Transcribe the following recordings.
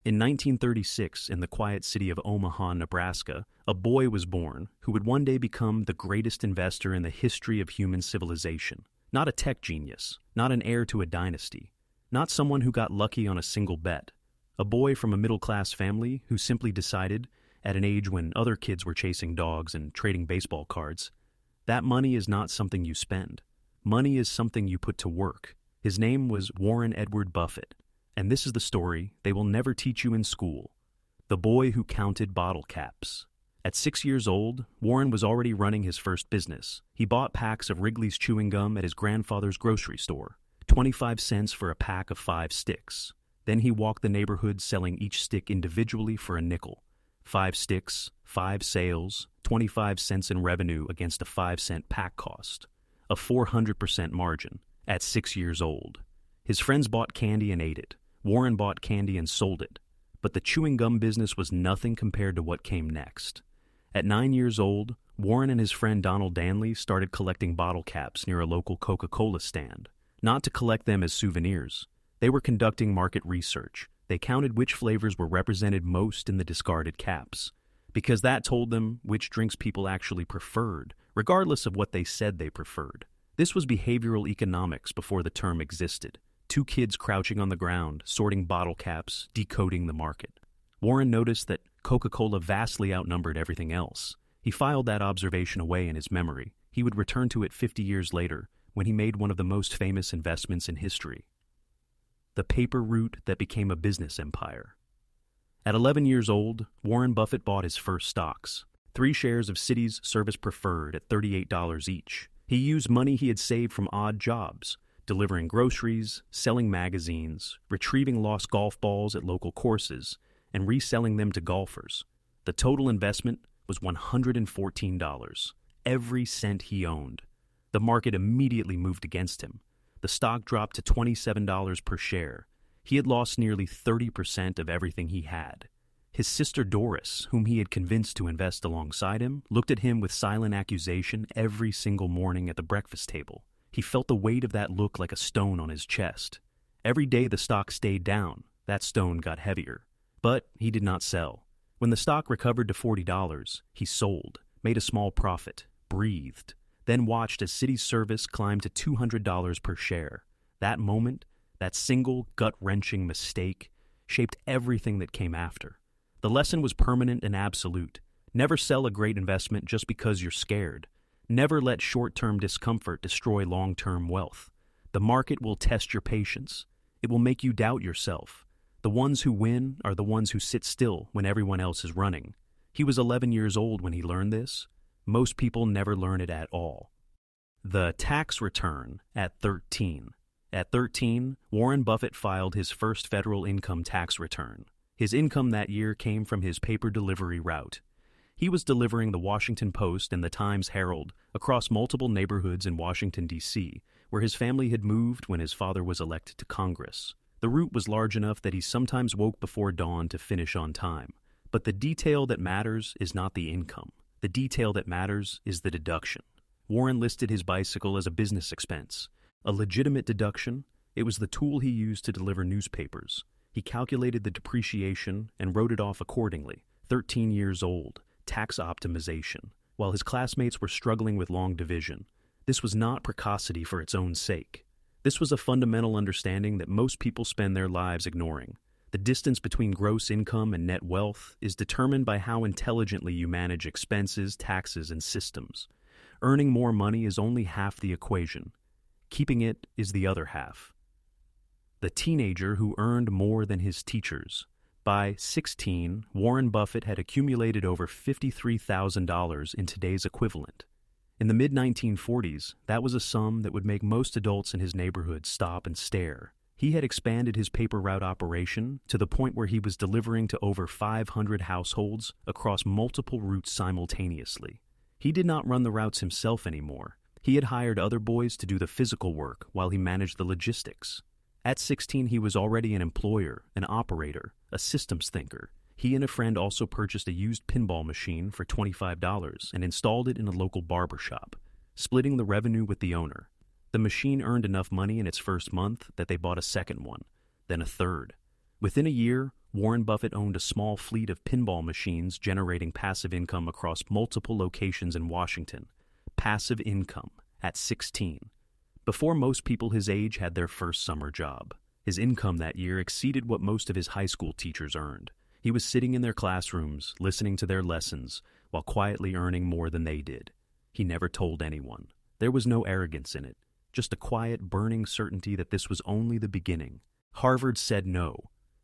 In 1936, in the quiet city of Omaha, Nebraska, a boy was born who would one day become the greatest investor in the history of human civilization. Not a tech genius, not an heir to a dynasty, not someone who got lucky on a single bet. A boy from a middle-class family who simply decided, at an age when other kids were chasing dogs and trading baseball cards, that money is not something you spend. Money is something you put to work. His name was Warren Edward Buffett. And this is the story they will never teach you in school. The boy who counted bottle caps. At 6 years old, Warren was already running his first business. He bought packs of Wrigley's chewing gum at his grandfather's grocery store, 25 cents for a pack of 5 sticks. Then he walked the neighborhood selling each stick individually for a nickel. 5 sticks, 5 sales, 25 cents in revenue against a 5-cent pack cost. A 400% margin at 6 years old. His friends bought candy and ate it. Warren bought candy and sold it, but the chewing gum business was nothing compared to what came next. At 9 years old, Warren and his friend Donald Danley started collecting bottle caps near a local Coca-Cola stand. Not to collect them as souvenirs. They were conducting market research. They counted which flavors were represented most in the discarded caps, because that told them which drinks people actually preferred, regardless of what they said they preferred. This was behavioral economics before the term existed. 2 kids crouching on the ground, sorting bottle caps, decoding the market. Warren noticed that Coca-Cola vastly outnumbered everything else. He filed that observation away in his memory. He would return to it 50 years later, when he made one of the most famous investments in history. The paper route that became a business empire. At 11 years old, Warren Buffett bought his first stocks. 3 shares of Citi's Service Preferred at $38 each. He used money he had saved from odd jobs, delivering groceries, selling magazines, retrieving lost golf balls at local courses, and reselling them to golfers. The total investment was $114, every cent he owned. The market immediately moved against him. The stock dropped to $27 per share. He had lost nearly 30% of everything he had. His sister Doris, whom he had convinced to invest alongside him, looked at him with silent accusation every single morning at the breakfast table. He felt the weight of that look like a stone on his chest. Every day the stock stayed down, that stone got heavier. But he did not sell. When the stock recovered to $40, he sold, made a small profit, breathed, then watched as Citi's service climbed to $200 per share. That moment, that single gut-wrenching mistake, shaped everything that came after. The lesson was permanent and absolute. Never sell a great investment just because you're scared. Never let short-term discomfort destroy long-term wealth. The market will test your patience. It will make you doubt yourself. The ones who win are the ones who sit still when everyone else is running. He was 11 years old when he learned this. Most people never learn it at all. The tax return at 13. At 13, Warren Buffett filed his first federal income tax return. His income that year came from his paper delivery route. He was delivering the Washington Post and the Times-Herald across multiple neighborhoods in Washington, D.C., where his family had moved when his father was elected to Congress. The route was large enough that he sometimes woke before dawn to finish on time. But the detail that matters is not the income. The detail that matters is the deduction. Warren listed his bicycle as a business expense. A legitimate deduction, it was the tool he used to deliver newspapers. He calculated the depreciation and wrote it off accordingly. 13 years old. Tax optimization. While his classmates were struggling with long division, this was not precocity for its own sake. This was a fundamental understanding that most people spend their lives ignoring. The distance between gross income and net wealth is determined by how intelligently you manage expenses, taxes, and systems. Earning more money is only half the equation. Keeping it is the other half. The teenager who earned more than his teachers. By 16, Warren Buffett had accumulated over $53,000 in today's equivalent. In the mid-1940s, that was a sum that would make most adults in his neighborhood stop and stare. He had expanded his paper route operation to the point where he was delivering to over 500 households across multiple routes simultaneously. He did not run the routes himself anymore. He had hired other boys to do the physical work while he managed the logistics. At 16, he was already an employer, an operator, a systems thinker. He and a friend also purchased a used pinball machine for $25 and installed it in a local barber shop, splitting the revenue with the owner. The machine earned enough money in its first month that they bought a second one, then a third. Within a year, Warren Buffett owned a small fleet of pinball machines generating passive income across multiple locations in Washington. Passive income at 16. Before most people his age had their first summer job. His income that year exceeded what most of his high school teachers earned. He was sitting in their classrooms, listening to their lessons, while quietly earning more than they did. He never told anyone. There was no arrogance in it, just a quiet, burning certainty that this was only the beginning. Harvard said no.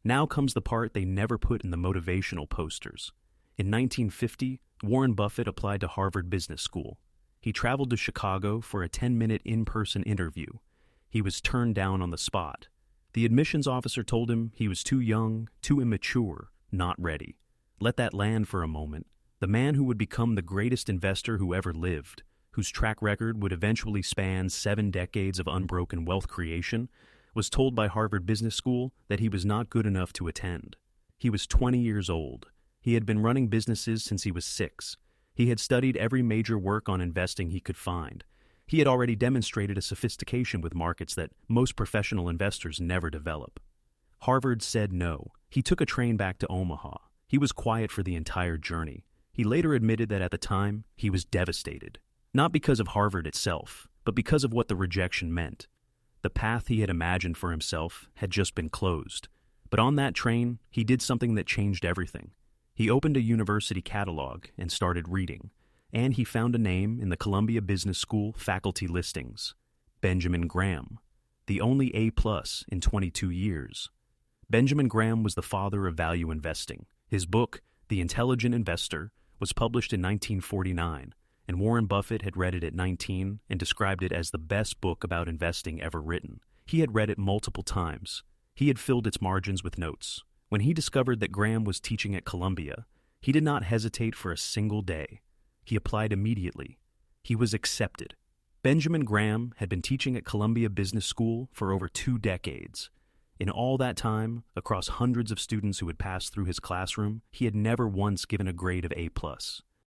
Now comes the part they never put in the motivational posters. In 1950, Warren Buffett applied to Harvard Business School. He traveled to Chicago for a 10-minute in-person interview. He was turned down on the spot. The admissions officer told him he was too young, too immature, not ready. Let that land for a moment. The man who would become the greatest investor who ever lived, whose track record would eventually span 7 decades of unbroken wealth creation, was told by Harvard Business School that he was not good enough to attend. He was 20 years old. He had been running businesses since he was 6. He had studied every major work on investing he could find. He had already demonstrated a sophistication with markets that most professional investors never develop. Harvard said no. He took a train back to Omaha. He was quiet for the entire journey. He later admitted that at the time, he was devastated. Not because of Harvard itself, but because of what the rejection meant. The path he had imagined for himself had just been closed. But on that train, he did something that changed everything. He opened a university catalog and started reading, and he found a name in the Columbia Business School faculty listings: Benjamin Graham, the only A+ in 22 years. Benjamin Graham was the father of value investing. His book, The Intelligent Investor, was published in 1949, and Warren Buffett had read it at 19 and described it as the best book about investing ever written. He had read it multiple times. He had filled its margins with notes. When he discovered that Graham was teaching at Columbia, he did not hesitate for a single day. He applied immediately. He was accepted. Benjamin Graham had been teaching at Columbia Business School for over 2 decades. In all that time, across hundreds of students who had passed through his classroom, he had never once given a grade of A+.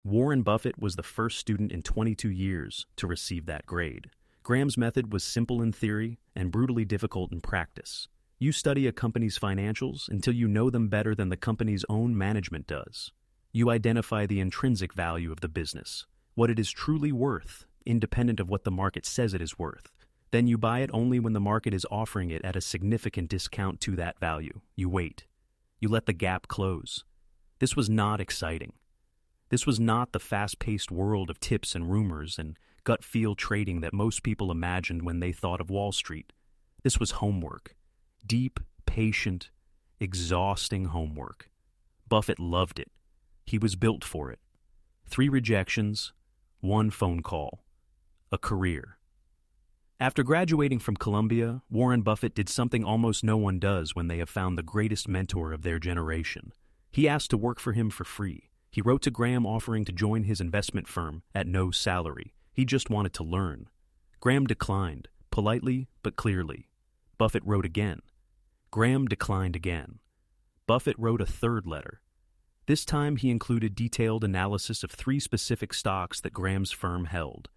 Warren Buffett was the first student in 22 years to receive that grade. Graham's method was simple in theory and brutally difficult in practice. You study a company's financials until you know them better than the company's own management does. You identify the intrinsic value of the business, what it is truly worth, independent of what the market says it is worth. Then you buy it only when the market is offering it at a significant discount to that value. You wait. You let the gap close. This was not exciting. This was not the fast-paced world of tips and rumors and gut-feel trading that most people imagined when they thought of Wall Street. This was homework. Deep, patient, exhausting homework. Buffett loved it. He was built for it. 3 rejections, 1 phone call. A career. After graduating from Columbia, Warren Buffett did something almost no one does when they have found the greatest mentor of their generation. He asked to work for him for free. He wrote to Graham offering to join his investment firm at no salary. He just wanted to learn. Graham declined, politely but clearly. Buffett wrote again. Graham declined again. Buffett wrote a 3rd letter. This time he included detailed analysis of 3 specific stocks that Graham's firm held,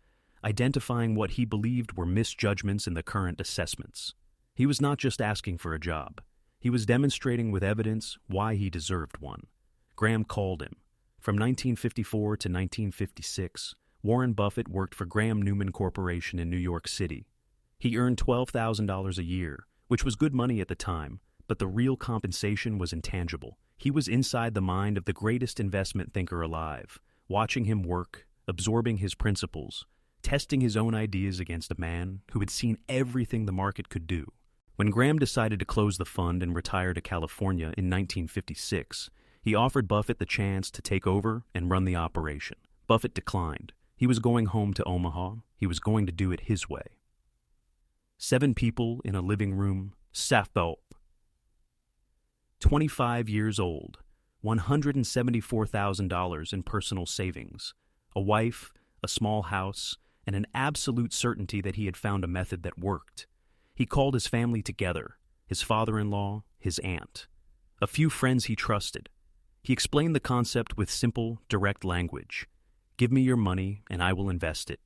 identifying what he believed were misjudgments in the current assessments. He was not just asking for a job. He was demonstrating with evidence why he deserved one. Graham called him. From 1954 to 1956, Warren Buffett worked for Graham-Newman Corporation in New York City. He earned $12,000 a year, which was good money at the time, but the real compensation was intangible. He was inside the mind of the greatest investment thinker alive, watching him work, absorbing his principles, testing his own ideas against a man who had seen everything the market could do. When Graham decided to close the fund and retire to California in 1956, he offered Buffett the chance to take over and run the operation. Buffett declined. He was going home to Omaha. He was going to do it his way. 7 people in a living room, Safbelt. 25 years old, $174,000 in personal savings, a wife, a small house, and an absolute certainty that he had found a method that worked. He called his family together, his father-in-law, his aunt, a few friends he trusted. He explained the concept with simple, direct language. Give me your money and I will invest it.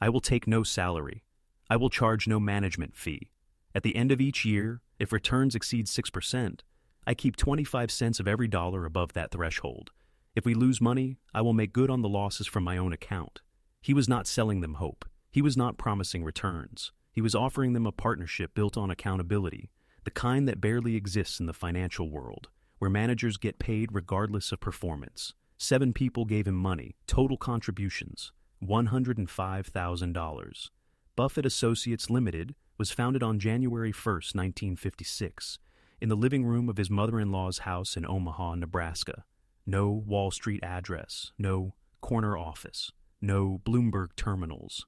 I will take no salary. I will charge no management fee. At the end of each year, if returns exceed 6%, I keep 25 cents of every dollar above that threshold. If we lose money, I will make good on the losses from my own account. He was not selling them hope. He was not promising returns. He was offering them a partnership built on accountability, the kind that barely exists in the financial world, where managers get paid regardless of performance. 7 people gave him money, total contributions, $105,000. Buffett Associates Limited was founded on January 1st, 1956, in the living room of his mother-in-law's house in Omaha, Nebraska. No Wall Street address, no corner office, no Bloomberg terminals.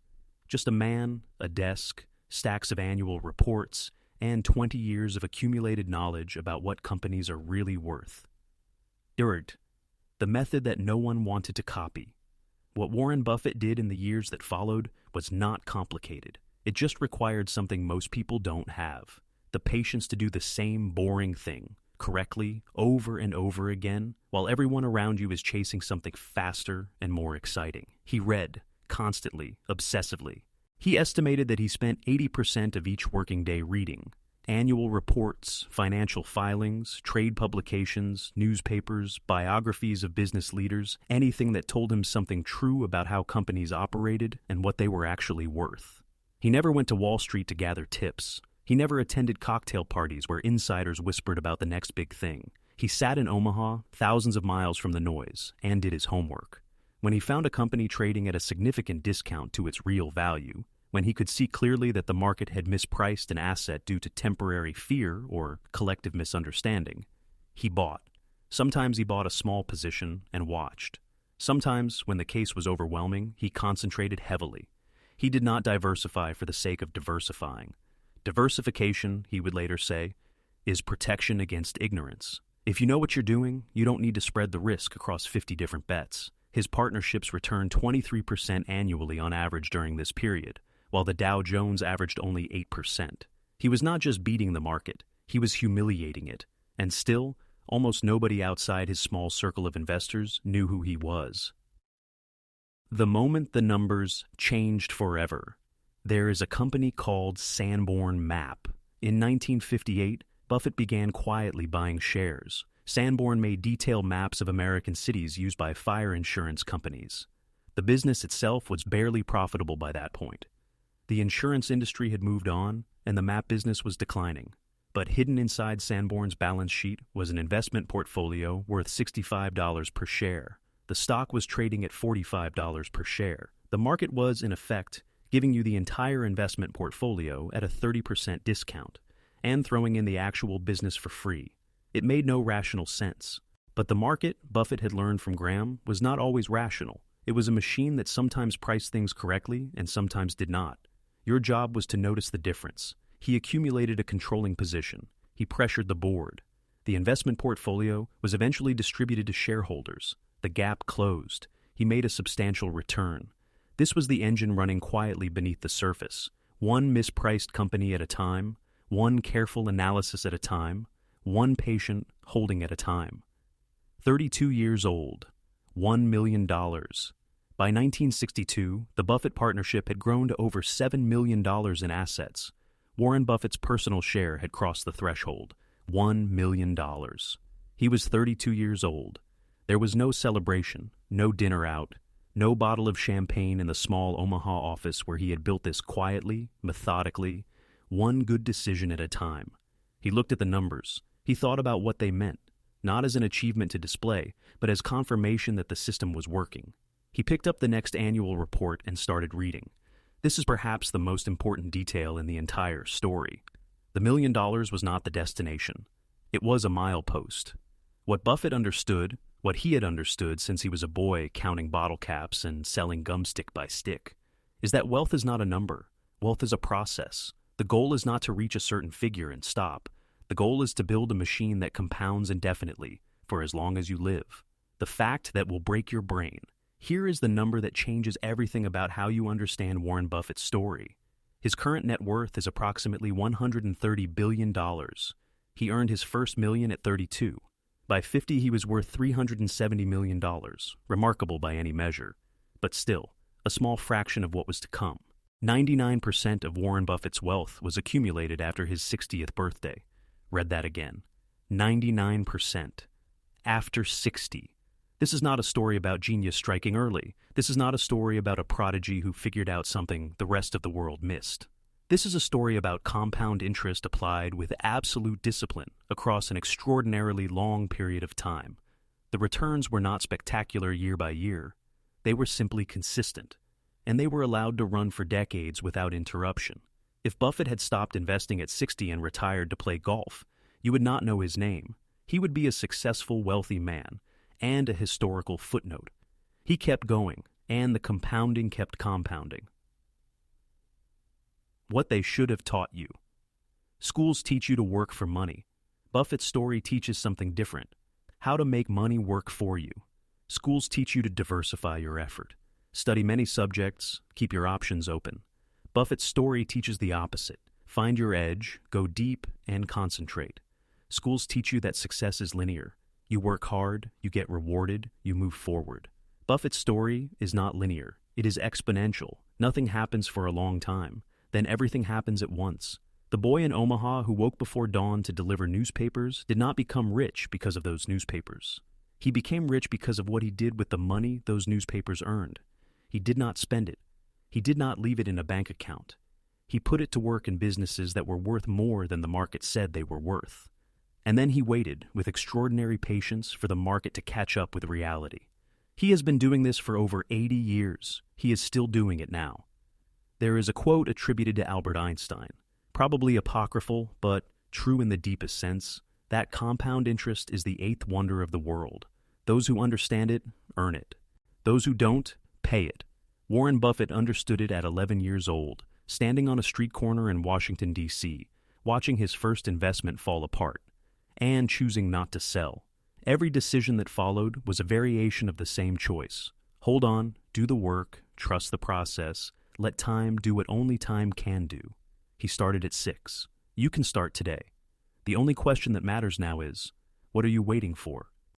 Just a man, a desk, stacks of annual reports, and 20 years of accumulated knowledge about what companies are really worth. Dirt, the method that no one wanted to copy. What Warren Buffett did in the years that followed was not complicated. It just required something most people don't have: the patience to do the same boring thing correctly over and over again while everyone around you is chasing something faster and more exciting. He read, constantly, obsessively. He estimated that he spent 80% of each working day reading. Annual reports, financial filings, trade publications, newspapers, biographies of business leaders, anything that told him something true about how companies operated and what they were actually worth. He never went to Wall Street to gather tips. He never attended cocktail parties where insiders whispered about the next big thing. He sat in Omaha, thousands of miles from the noise, and did his homework. When he found a company trading at a significant discount to its real value, when he could see clearly that the market had mispriced an asset due to temporary fear or collective misunderstanding, he bought. Sometimes he bought a small position and watched. Sometimes, when the case was overwhelming, he concentrated heavily. He did not diversify for the sake of diversifying. Diversification, he would later say, is protection against ignorance. If you know what you're doing, you don't need to spread the risk across 50 different bets. His partnerships returned 23% annually on average during this period, while the Dow Jones averaged only 8%. He was not just beating the market, he was humiliating it, and still, almost nobody outside his small circle of investors knew who he was. The moment the numbers changed forever, there is a company called Sanborn Map. In 1958, Buffett began quietly buying shares. Sanborn made detailed maps of American cities used by fire insurance companies. The business itself was barely profitable by that point. The insurance industry had moved on, and the map business was declining. But hidden inside Sanborn's balance sheet was an investment portfolio worth $65 per share. The stock was trading at $45 per share. The market was, in effect, giving you the entire investment portfolio at a 30% discount, and throwing in the actual business for free. It made no rational sense. But the market, Buffett had learned from Graham, was not always rational. It was a machine that sometimes priced things correctly and sometimes did not. Your job was to notice the difference. He accumulated a controlling position. He pressured the board. The investment portfolio was eventually distributed to shareholders. The gap closed. He made a substantial return. This was the engine running quietly beneath the surface. One mispriced company at a time, one careful analysis at a time, one patient holding at a time. 32 years old, $1 million. By 1962, the Buffett partnership had grown to over $7 million in assets. Warren Buffett's personal share had crossed the threshold, $1 million. He was 32 years old. There was no celebration, no dinner out, no bottle of champagne in the small Omaha office where he had built this quietly, methodically, one good decision at a time. He looked at the numbers. He thought about what they meant, not as an achievement to display, but as confirmation that the system was working. He picked up the next annual report and started reading. This is perhaps the most important detail in the entire story. The $1 million was not the destination. It was a milepost. What Buffett understood, what he had understood since he was a boy counting bottle caps and selling gum stick by stick, is that wealth is not a number. Wealth is a process. The goal is not to reach a certain figure and stop. The goal is to build a machine that compounds indefinitely for as long as you live. The fact that will break your brain. Here is the number that changes everything about how you understand Warren Buffett's story. His current net worth is approximately $130 billion. He earned his first million at 32. By 50, he was worth $370 million, remarkable by any measure, but still, a small fraction of what was to come. 99% of Warren Buffett's wealth was accumulated after his 60th birthday. Read that again. 99%. After 60. This is not a story about genius striking early. This is not a story about a prodigy who figured out something the rest of the world missed. This is a story about compound interest applied with absolute discipline across an extraordinarily long period of time. The returns were not spectacular year by year. They were simply consistent, and they were allowed to run for decades without interruption. If Buffett had stopped investing at 60 and retired to play golf, you would not know his name. He would be a successful, wealthy man, and a historical footnote. He kept going, and the compounding kept compounding. What they should have taught you. Schools teach you to work for money. Buffett's story teaches something different: how to make money work for you. Schools teach you to diversify your effort. Study many subjects, keep your options open. Buffett's story teaches the opposite: find your edge, go deep, and concentrate. Schools teach you that success is linear. You work hard, you get rewarded, you move forward. Buffett's story is not linear. It is exponential. Nothing happens for a long time. Then everything happens at once. The boy in Omaha who woke before dawn to deliver newspapers did not become rich because of those newspapers. He became rich because of what he did with the money those newspapers earned. He did not spend it. He did not leave it in a bank account. He put it to work in businesses that were worth more than the market said they were worth. And then he waited with extraordinary patience for the market to catch up with reality. He has been doing this for over 80 years. He is still doing it now. There is a quote attributed to Albert Einstein, probably apocryphal, but true in the deepest sense, that compound interest is the eighth wonder of the world. Those who understand it, earn it. Those who don't, pay it. Warren Buffett understood it at 11 years old, standing on a street corner in Washington, D.C., watching his first investment fall apart, and choosing not to sell. Every decision that followed was a variation of the same choice. Hold on, do the work, trust the process, let time do what only time can do. He started at 6. You can start today. The only question that matters now is, what are you waiting for?